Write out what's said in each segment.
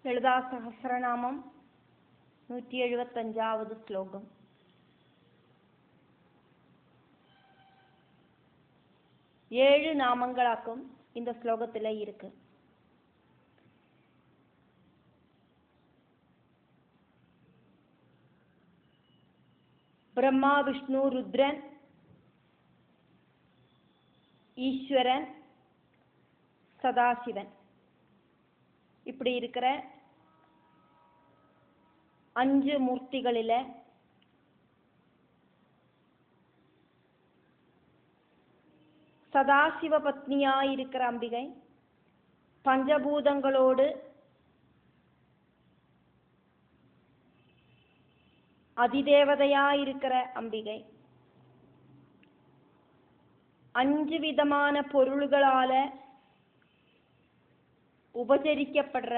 ലളിതാ സഹസ്രനാമം 175வது ശ്ലോകം. ஏழு நாமங்களாக்கும் இந்த ஸ்லோகத்தில் இருக்கு. பிரம்மா, விஷ்ணு, ருத்ரன், ஈஸ்வரன், சதாசிவன் இப்படி இருக்கிற 5 மூர்த்திகளில சதாசிவ பத்னியாயிருக்கிற அம்பிகை, பஞ்சபூதங்களோடு அதிதேவதையாயிருக்கிற அம்பிகை, 5 விதமான பொருள்களால உபசரிக்கப்படுற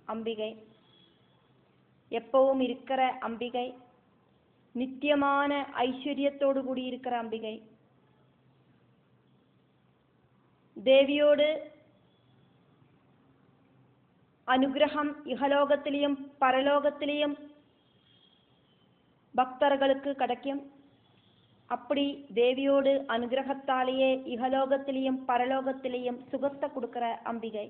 அம்பிகை, எப்பவும் இருக்கிற அம்பிகை, நித்தியமான ஐஸ்வர்யத்தோடு கூடி இருக்கிற அம்பிகை, தேவியோடு அனுகிரகம் இகலோகத்திலையும் பரலோகத்திலையும் பக்தர்களுக்கு கிடைக்கும். அப்படி தேவியோடு அனுகிரகத்தாலேயே இகலோகத்திலையும் பரலோகத்திலையும் சுகத்தை கொடுக்கிற அம்பிகை,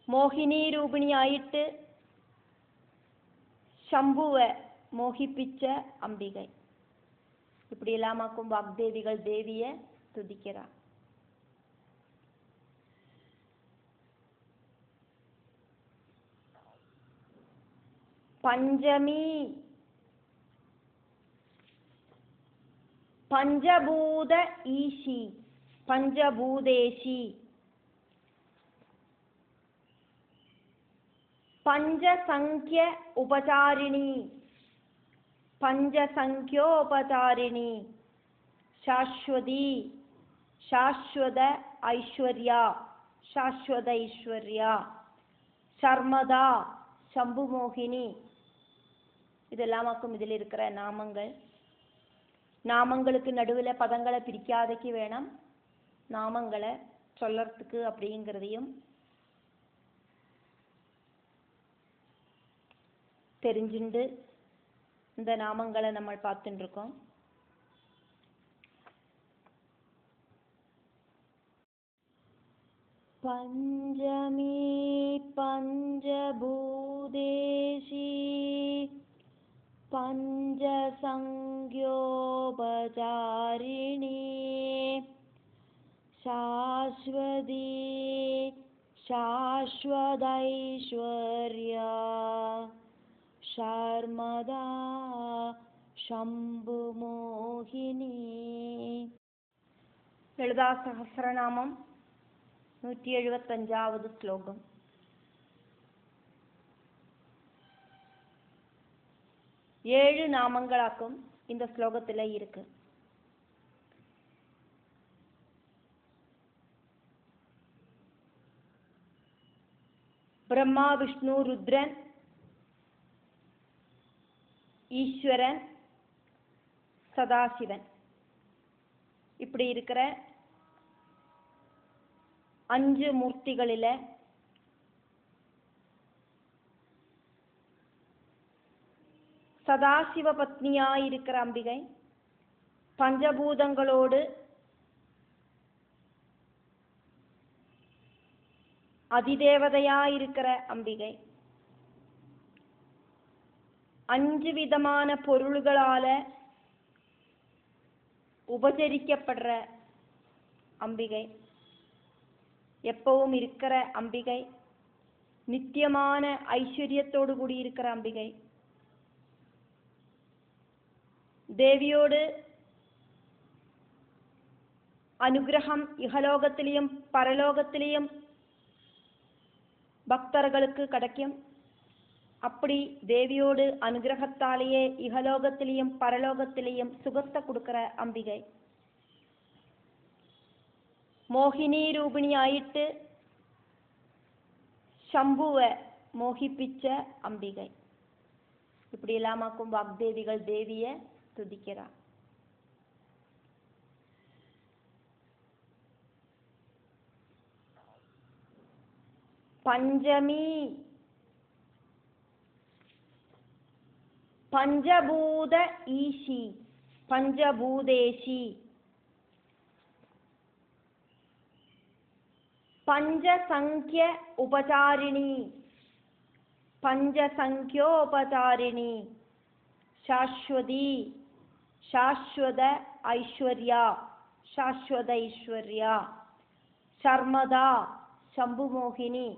மோகினி ரூபிணி ஆயிட்டு சம்புவை மோகிப்பிச்ச அம்பிகை. இப்படி எல்லாமாக்கும் வாக்தேவிகள் தேவியை துதிக்கிறார். பஞ்சமி பஞ்சபூத ஈஷி, பஞ்சபூதேஷி, பஞ்சசங்கிய உபசாரிணி, பஞ்சசங்கியோபசாரிணி, சாஸ்வதி, சாஸ்வத ஐஸ்வர்யா, சாஸ்வத ஐஸ்வர்யா, சர்மதா, சம்புமோகினி இதெல்லாமாக்கும் இதில் இருக்கிற நாமங்கள். நாமங்களுக்கு நடுவில் பதங்களை பிரிக்காதைக்கு வேணும் நாமங்களை சொல்லறதுக்கு அப்படிங்கிறதையும் தெரிஞ்சுண்டு இந்த நாமங்களை நம்ம பார்த்துட்டு இருக்கோம். பஞ்சமி பஞ்சபூதேஷி பஞ்சசங்கியோபசாரிணி, சாஸ்வதி சாஸ்வதைஸ்வர்யா, சர்மதா சம்புமோகினி. லலிதா சஹஸ்ரநாமம் 175வது ஸ்லோகம். ஏழு நாமங்களாக்கும் இந்த ஸ்லோகத்தில் இருக்கு. பிரம்மா, விஷ்ணு, ருத்ரன், ஈஸ்வரன், சதாசிவன் இப்படி இருக்கிற 5 மூர்த்திகளில சதாசிவ பத்னியாயிருக்கிற அம்பிகை, பஞ்சபூதங்களோடு அதிதேவதையாயிருக்கிற அம்பிகை, 5 விதமான பொருள்களால உபசரிக்கப்படுற அம்பிகை, எப்பவும் இருக்கிற அம்பிகை, நித்தியமான ஐஸ்வர்யத்தோடு கூடி இருக்கிற அம்பிகை, தேவியோடு அனுகிரகம் இகலோகத்திலையும் பரலோகத்திலையும் பக்தர்களுக்கு கிடைக்கும். அப்படி தேவியோடு அனுகிரகத்தாலேயே இகலோகத்திலையும் பரலோகத்திலையும் சுகத்தை கொடுக்கிற அம்பிகை, மோகினி ரூபிணி ஆயிட்டு சம்புவை மோகிப்பிச்ச அம்பிகை. இப்படி எல்லாமாக்கும் வாக்தேவிகள் தேவியை துதிக்கிறார். பஞ்சமி, பஞ்சபூத ஈஷி, பஞ்சபூதேஷி, பஞ்சசங்கிய உபசாரிணி, பஞ்சசங்கியோபசாரிணி, சாஸ்வதி, சாஸ்வத ஐஸ்வர்யா, சாஸ்வத ஐஸ்வர்யா, சர்மதா, சம்புமோகினி.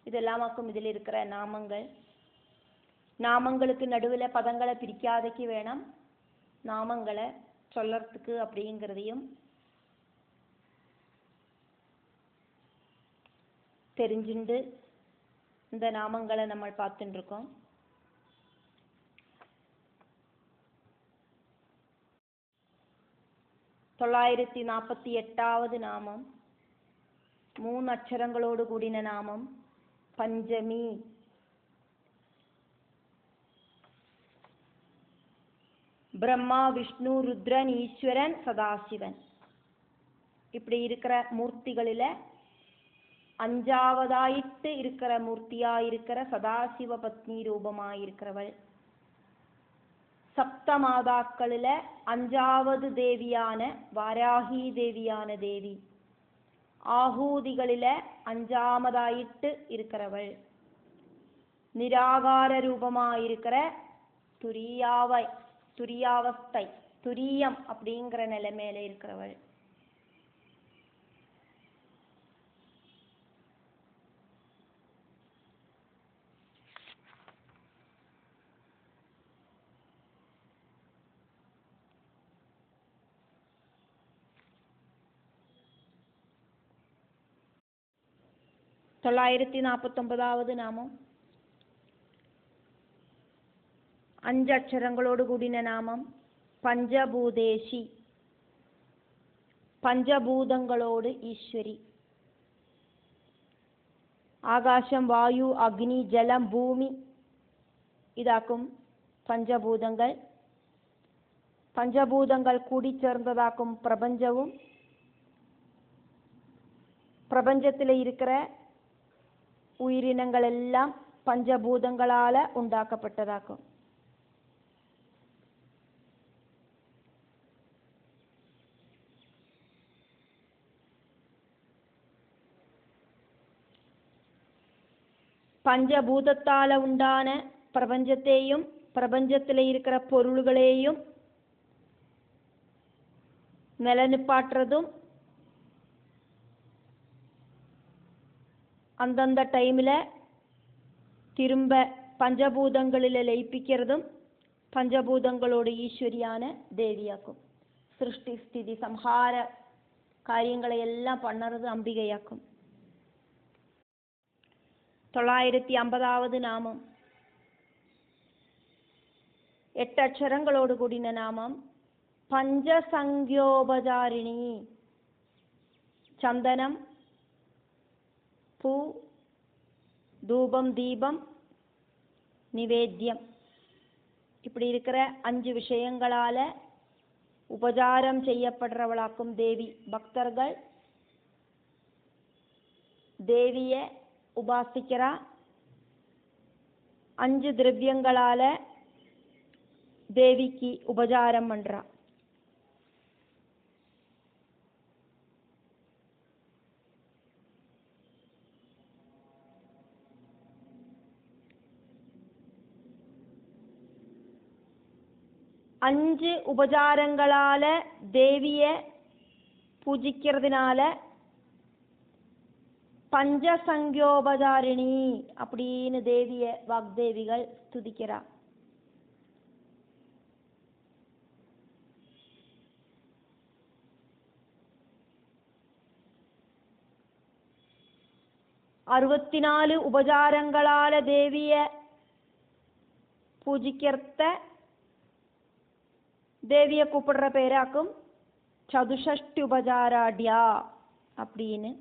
இதெல்லாமாக்கும் இதில் இருக்கிற நாமங்கள். நாமங்களுக்கு நடுவில் பதங்களை பிரிக்காதைக்கு வேணும் நாமங்களை சொல்லறதுக்கு அப்படிங்கிறதையும் தெரிஞ்சுண்டு இந்த நாமங்களை நம்ம பார்த்துட்டு இருக்கோம். தொள்ளாயிரத்தி 48வது நாமம் 3 அட்சரங்களோடு கூடின நாமம் பஞ்சமி. பிரம்மா, விஷ்ணு, ருத்ரன், ஈஸ்வரன், சதாசிவன் இப்படி இருக்கிற மூர்த்திகளில 5ஆவதாயிட்டு இருக்கிற மூர்த்தியாயிருக்கிற சதாசிவ பத்னி ரூபமாயிருக்கிறவள். சப்தமாதாக்களில 5ஆவது தேவியான வாராகி தேவியான தேவி. ஆகூதிகளில 5ஆமதாயிட்டு இருக்கிறவள். நிராகார ரூபமாயிருக்கிற துரியாவஸ்தை, துரியம் அப்படிங்கிற நிலைமையில இருக்கிறவள். தொள்ளாயிரத்தி 49வது நாமம் 5 அட்சரங்களோடு கூடின நாமம் பஞ்சபூதேஷி, பஞ்சபூதங்களோடு ஈஸ்வரி. ஆகாசம், வாயு, அக்னி, ஜலம், பூமி இதாக்கும் பஞ்சபூதங்கள். பஞ்சபூதங்கள் கூடி சேர்ந்ததாக்கும் பிரபஞ்சமும் பிரபஞ்சத்தில் இருக்கிற உயிரினங்கள் எல்லாம் பஞ்சபூதங்களால உண்டாக்கப்பட்டதாக்கும். பஞ்சபூதத்தால உண்டான பிரபஞ்சத்தையும் பிரபஞ்சத்தில் இருக்கிற பொருள்களையும் நிலநிப்பாட்டுறதும் அந்தந்த டைமில் திரும்ப பஞ்சபூதங்களில் லயிப்பிக்கிறதும் பஞ்சபூதங்களோட ஈஸ்வரியான தேவியாக்கும். சிருஷ்டி ஸ்திதி சம்ஹார காரியங்களை எல்லாம் பண்ணுறது அம்பிகையாக்கும். 950வது நாமம் 8 அட்சரங்களோடு கூடின நாமம் பஞ்சசங்கியோபசாரிணி. சந்தனம், பூ, தூபம், தீபம், நிவேத்தியம் இப்படி இருக்கிற 5 விஷயங்களால உபசாரம் செய்யப்படுறவளாக்கும் தேவி. பக்தர்கள் தேவிய உபாசிக்கிறா. 5 திரவியங்களால தேவிக்கு உபசாரம் பண்றா. அஞ்சு உபசாரங்களால தேவிய பூஜிக்கிறதுனால பஞ்சசங்கியோபசாரிணி அப்படின்னு தேவிய வாக்தேவிகள் ஸ்துதிக்கிறா. அறுபத்தி 4 உபசாரங்களால தேவிய பூஜிக்கிறத தேவிய கூப்பிடுற பேராக்கும் சதுஷ்டி உபசாராட்யா அப்படின்னு.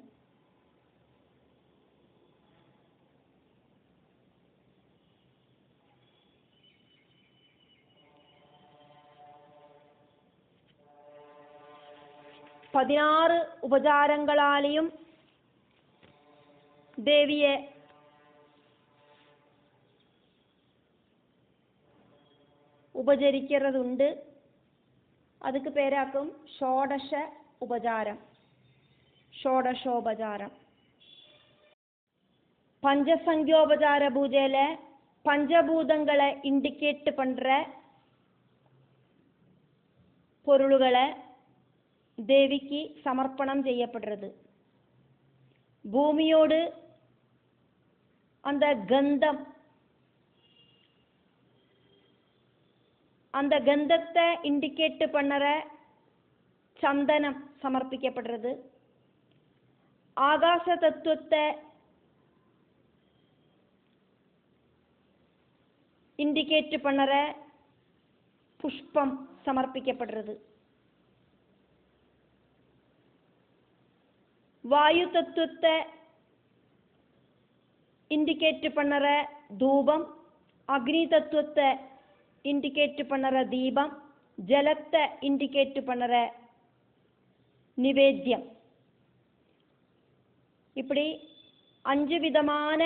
பதினாறு உபசாரங்களாலேயும் தேவியை ഉപചരിக்கிறതുണ്ട്. அதுக்கு பேராக்கும் ஷோடச உபசாரம், ஷோடசோபசாரம். பஞ்சசங்கியோபசார பூஜையில பஞ்சபூதங்களை இண்டிகேட் பண்ற பொருள்களை தேவிக்கு சமர்ப்பணம் செய்யப்படுறது. பூமியோடு அந்த கந்தம், அந்த கந்தத்தை இண்டிகேட் பண்ணுற சந்தனம் சமர்ப்பிக்கப்படுறது. ஆகாச தத்துவத்தை இண்டிகேட் பண்ணுற புஷ்பம் சமர்ப்பிக்கப்படுறது. வாயு தத்துவத்தை இண்டிகேட் பண்ணுற தூபம், அக்னி தத்துவத்தை இண்டிகேட் பண்ணுற தீபம், ஜலத்தை இண்டிகேட் பண்ணுற நிவேத்தியம். இப்படி 5 விதமான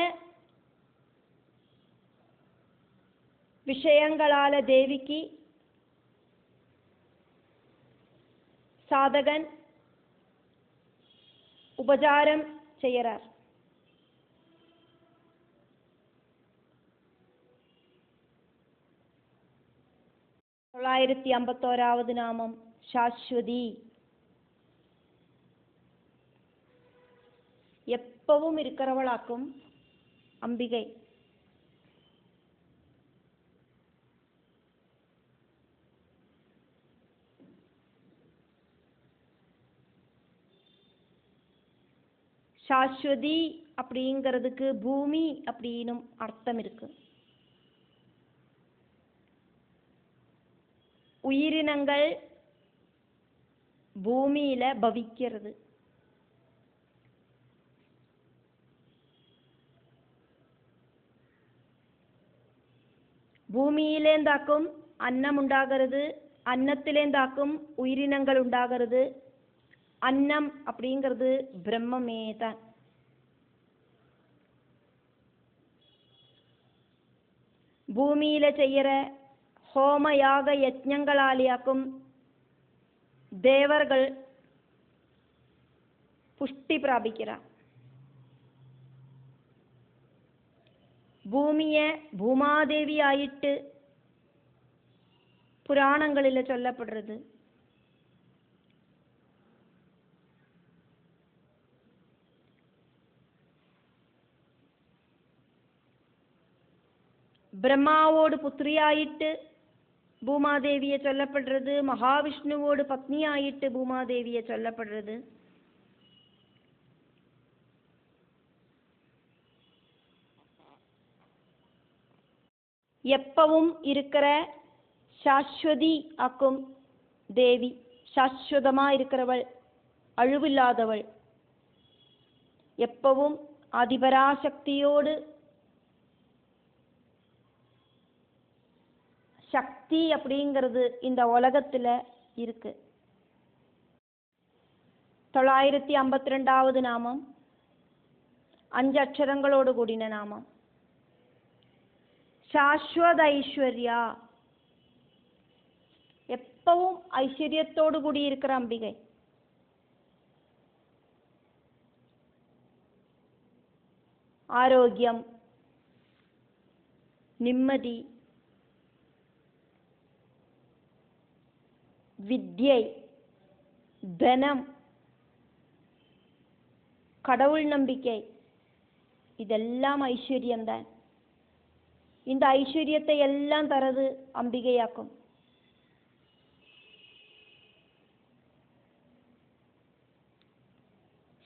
விஷயங்களால தேவிக்கு சாதகன் உபசாரம் செய்யறார். தொள்ளாயிரத்தி 51வது நாமம் சாஸ்வதி. எப்பவும் இருக்கிறவளாக்கும் அம்பிகை. சாஸ்வதி அப்படிங்கிறதுக்கு பூமி அப்படின்னும் அர்த்தம் இருக்கு. உயிரினங்கள் பூமியில பவிக்கிறது. பூமியிலேந்தாக்கும் அன்னம் உண்டாகிறது, அன்னத்திலேந்தாக்கும் உயிரினங்கள் உண்டாகிறது. அன்னம் அப்படிங்கிறது பிரம்மமே தான். பூமியில செய்யற ஹோம யாக யஜ்ஞங்களாலியாக்கும் தேவர்கள் புஷ்டி பிராபிக்கிறார். பூமிய பூமாதேவி ஆயிட்டு புராணங்களில சொல்லப்படுறது. பிரம்மாவோடு புத்திரியாயிட்டு பூமாதேவியை சொல்லப்படுறது. மகாவிஷ்ணுவோடு பத்னியாயிட்டு பூமாதேவியை சொல்லப்படுறது. எப்பவும் இருக்கிற சாஸ்வதி ஆக்கும் தேவி. சாஸ்வதமா இருக்கிறவள், அழிவில்லாதவள், எப்பவும் ஆதிபராசக்தியோடு சக்தி அப்படிங்கிறது இந்த உலகத்துல இருக்கு. 952வது நாமம் 5 அக்ஷரங்களோடு கூடின நாமம் சாஸ்வத ஐஸ்வர்யா. எப்பவும் ஐஸ்வர்யத்தோடு கூடி இருக்கிற அம்பிகை. ஆரோக்கியம், நிம்மதி, வித்யை, தனம், கடவுள் நம்பிக்கை, இதெல்லாம் ஐஸ்வர்யம்தான். இந்த ஐஸ்வர்யத்தை எல்லாம் தரது அம்பிகையாக்கும்.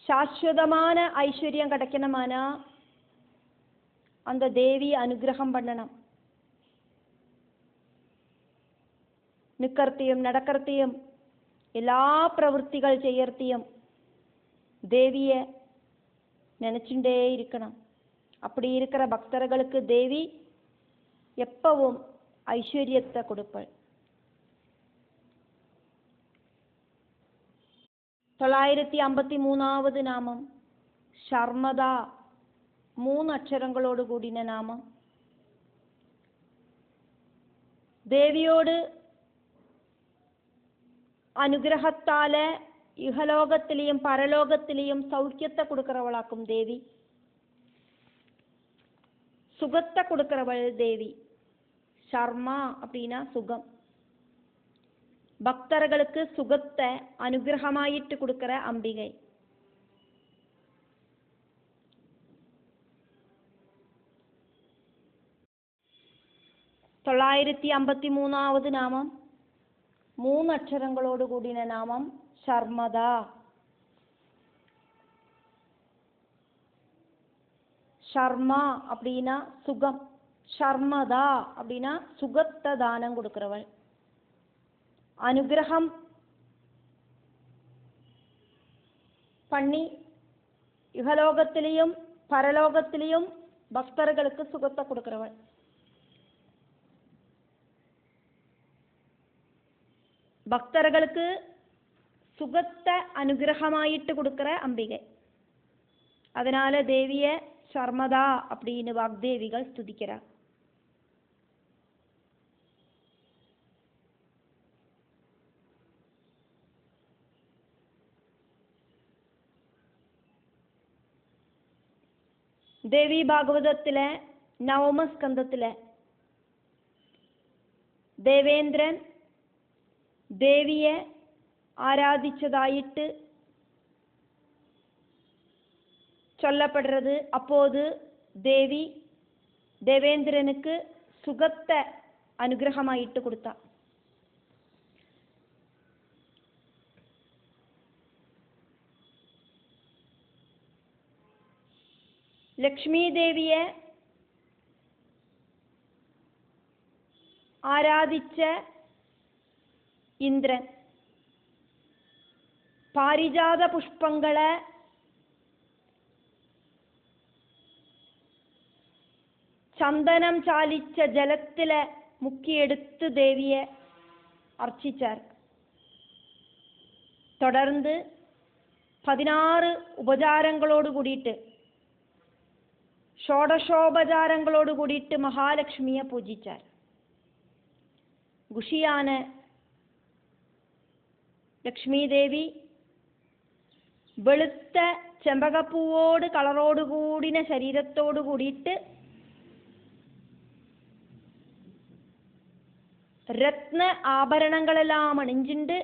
சாஸ்வதமான ஐஸ்வர்யம் கிடைக்கணுமானா அந்த தேவி அனுகிரகம் பண்ணணும். நிற்கிறதையும் நடக்கிறதையும் எல்லா பிரவൃத்திகள் செய்யறதையும் தேவிய நினைச்சுட்டே இருக்கணும். அப்படி இருக்கிற பக்தர்களுக்கு தேவி எப்பவும் ஐஸ்வர்யத்தை கொடுப்பாள். 953வது நாமம் ஷர்மதா. 3 അക്ഷരങ്ങളോട് കൂടിയ നാമം. ദേവിയോട് അനുഗ്രഹത്താല് ഇഹലോകത്തിലെയും പരലോകത്തിലെയും சௌக்கியத்தை கொடுக்கிறவளாக்கும் தேவி. சுகத்தை கொடுக்கிறவள் தேவி. ஷர்மா அப்படின்னா சுகம். பக்தர்களுக்கு சுகத்தை அனுகிரகமாயிட்டு கொடுக்கிற அம்பிகை. തൊള്ളായിരത്തി 53ാவது നാമം 3 അക്ഷരങ്ങളോട് കൂടിയ നാമം ശർമ്മദ. ஷர்மா அப்படின்னா சுகம். ஷர்மதா அப்படின்னா சுகத்தை தானம் கொடுக்கிறவள். அனுகிரகம் பண்ணி இகலோகத்திலையும் பரலோகத்திலையும் பக்தர்களுக்கு சுகத்தை கொடுக்கிறவள். பக்தர்களுக்கு சுகத்தை அனுகிரகமாயிட்டு கொடுக்கிற அம்பிகை. அதனால தேவிய ஷர்மதா அப்படின்னு வாக்தேவிகள் ஸ்துதிக்கிறார். ദേവി ഭാഗവതത്തിലെ 9ാം സ്കന്ധത്തിലെ ദേവേന്ദ്രൻ ദേവിയെ ആരാധിച്ചതായിട്ട് சொல்லப்படுறது. அப்போது தேவி தேவேந்திரனுக்கு சுகத்தை அனுகிரகமாயிட்டு கொடுத்தா. லக்ஷ்மி தேவியை ആരാധിച്ച ഇന്ദ്രൻ പാരിജാത പുഷ്പങ്ങളെ ചന്ദനം ചാലിച്ച ജലത്തിലെ മുക്കിയെടുത്ത് ദേവിയെ അർച്ചിച്ചാർ. തുടർന്ന് 16 ഉപചാരങ്ങളോട് കൂടിയിട്ട് ഷോഡശോപചാരങ്ങളോട് കൂടിയിട്ട് മഹാലക്ഷ്മിയെ പൂജിച്ചാർ. ഖുഷിയാണ് ലക്ഷ്മി ദേവി വെളുത്ത ചെമ്പകപ്പൂവോട് കളറോട് കൂടിന ശരീരത്തോട് കൂടിയിട്ട് രത്ന ആഭരണങ്ങളെല്ലാം അണിഞ്ചിണ്ട്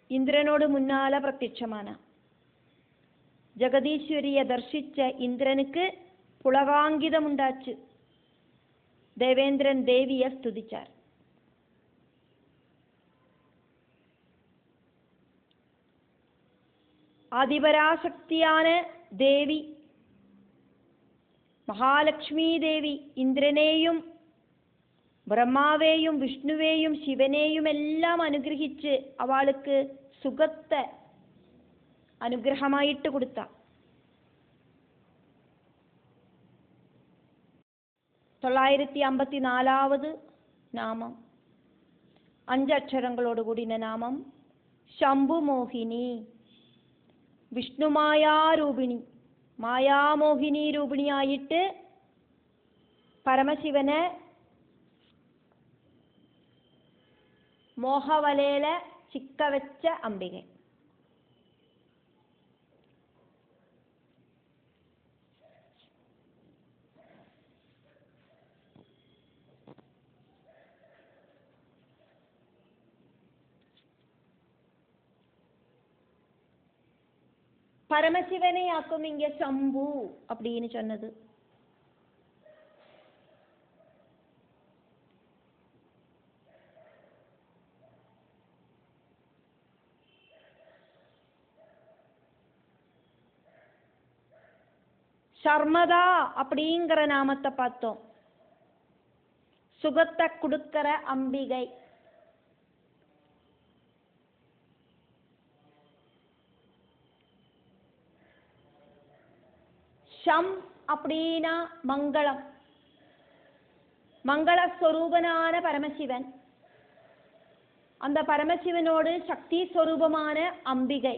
ഇന്ദ്രനോട് മുന്നാലെ പ്രത്യക്ഷമാണ്. ജഗദീശ്വരിയെ ദർശിച്ച ഇന്ദ്രനുക്ക് പുളകാങ്കിതമുണ്ടാച്ച് ദേവേന്ദ്രൻ ദേവിയെ സ്തുതിച്ചാർ. ആദിപരാശക്തിയാണ് ദേവി. മഹാലക്ഷ്മി ദേവി ഇന്ദ്രനെയും ബ്രഹ്മാവേയും വിഷ്ണുവേയും ശിവനെയും എല്ലാം അനുഗ്രഹിച്ച് അവൾക്ക് സുഖത്തെ അനുഗ്രഹമായിട്ട് കൊടുത്ത 954ാவது നാമം 5 അക്ഷരങ്ങളോട് കൂടിയ നാമം ശംഭുമോഹിനി. വിഷ്ണു മായാരൂപിണി മായാമോഹിനി രൂപിണിയായിട്ട് പരമശിവനെ മോഹവലയിലെ ചിക്കവെച്ച അംബികை. பரமசிவனையாக்கும் இங்க சம்பு அப்படின்னு சொன்னது. ஷர்மதா அப்படிங்கிற நாமத்தை பார்த்தோம். சுகத்தை கொடுக்கிற அம்பிகை. ஷம் அப்படின்னா மங்களம். மங்களஸ்வரூபனான பரமசிவன். அந்த பரமசிவனோடு சக்தி ஸ்வரூபமான அம்பிகை.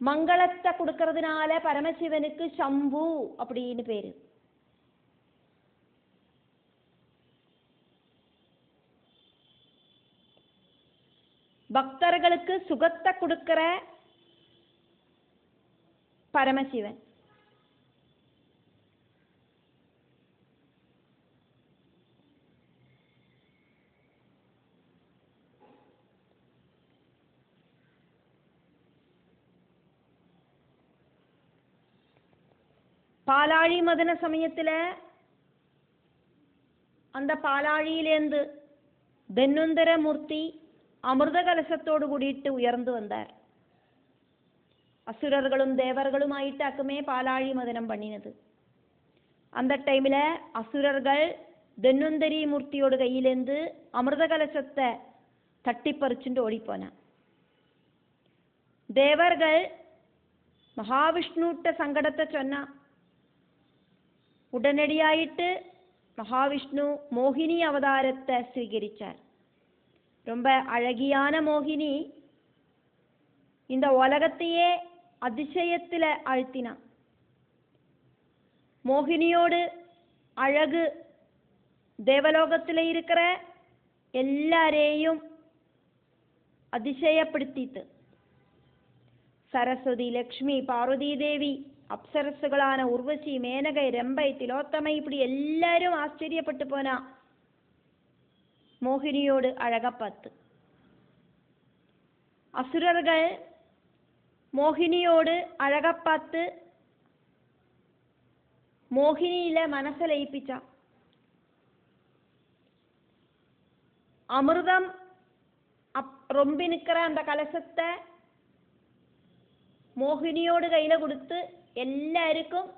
3 மங்களத்தை கொடுக்கறதுனால பரமசிவனுக்கு சம்பு அப்படின்னு பேரு. பக்தர்களுக்கு சுகத்தை கொடுக்கிற பரமசிவன். பாலாழி மதன சமயத்துல அந்த பாலாழியிலேந்து தன்வந்தர மூர்த்தி அமிர்த கலசத்தோடு கூடிட்டு உயர்ந்து வந்தார். அசுரர்களும் தேவர்களுமாயிட்டாக்குமே பாலாழி மதனம் பண்ணினது. அந்த டைம்ல அசுரர்கள் தன்வந்தரி மூர்த்தியோட கையிலேந்து அமிர்த கலசத்தை தட்டி பறிச்சுட்டு ஓடிப்போன. தேவர்கள் மகாவிஷ்ணுட்ட சங்கடத்தை சொன்னா உடனடியாயிட்டு மகாவிஷ்ணு மோகினி அவதாரத்தை ஸ்வீகரிச்சார். ரொம்ப அழகியான மோகினி இந்த உலகத்தையே அதிசயத்துல ஆழ்த்தினா. மோகினியோடு அழகு தேவலோகத்தில் இருக்கிற எல்லாரையும் அதிசயப்படுத்தித்து. சரஸ்வதி, லக்ஷ்மி, பார்வதி தேவி, அப்சரசுகளான உர்வசி, மேனகை, ரெம்பை, திலோத்தமை இப்படி எல்லாரும் ஆச்சரியப்பட்டு போனா மோகினியோடு அழக பார்த்து. அசுரர்கள் மோகினியோடு அழக பார்த்து மோகினியில மனசை லயிப்பிச்சா. அமிர்தம் ரொம்பி நிற்கிற அந்த கலசத்தை மோகினியோடு கையில கொடுத்து எல்லாருக்கும்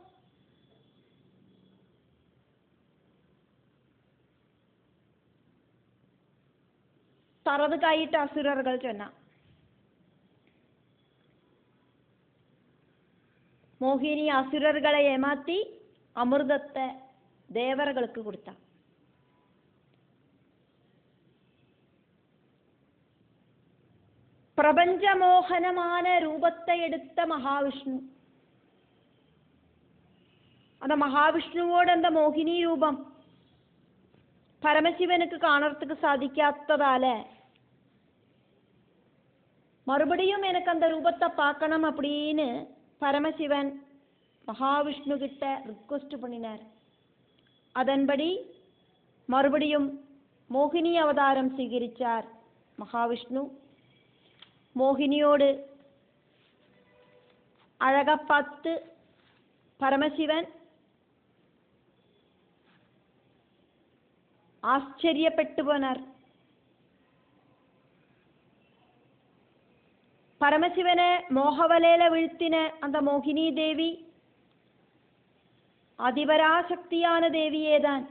தரதுக்காயிட்டு அசுரர்கள் சொன்னா. மோகினி அசுரர்களை ஏமாத்தி அமிர்தத்தை தேவர்களுக்கு கொடுத்தா. பிரபஞ்ச மோகனமான ரூபத்தை எடுத்த மகாவிஷ்ணு. அந்த மகாவிஷ்ணுவோட அந்த மோகினி ரூபம் பரமசிவனுக்கு காணறதுக்கு சாதிக்காததால மறுபடியும் எனக்கு அந்த ரூபத்தை பார்க்கணும் அப்படின்னு பரமசிவன் மகாவிஷ்ணு கிட்ட ரிக்வெஸ்ட் பண்ணினார். அதன்படி மறுபடியும் மோகினி அவதாரம் ஸ்வீகரிச்சார் மகாவிஷ்ணு. மோகினியோடு அழக பார்த்து பரமசிவன் ஆச்சரியப்பட்டு போனார். பரமசிவனை மோகவலையில வீழ்த்தின அந்த மோகினி தேவி அதிபராசக்தியான தேவியேதான்.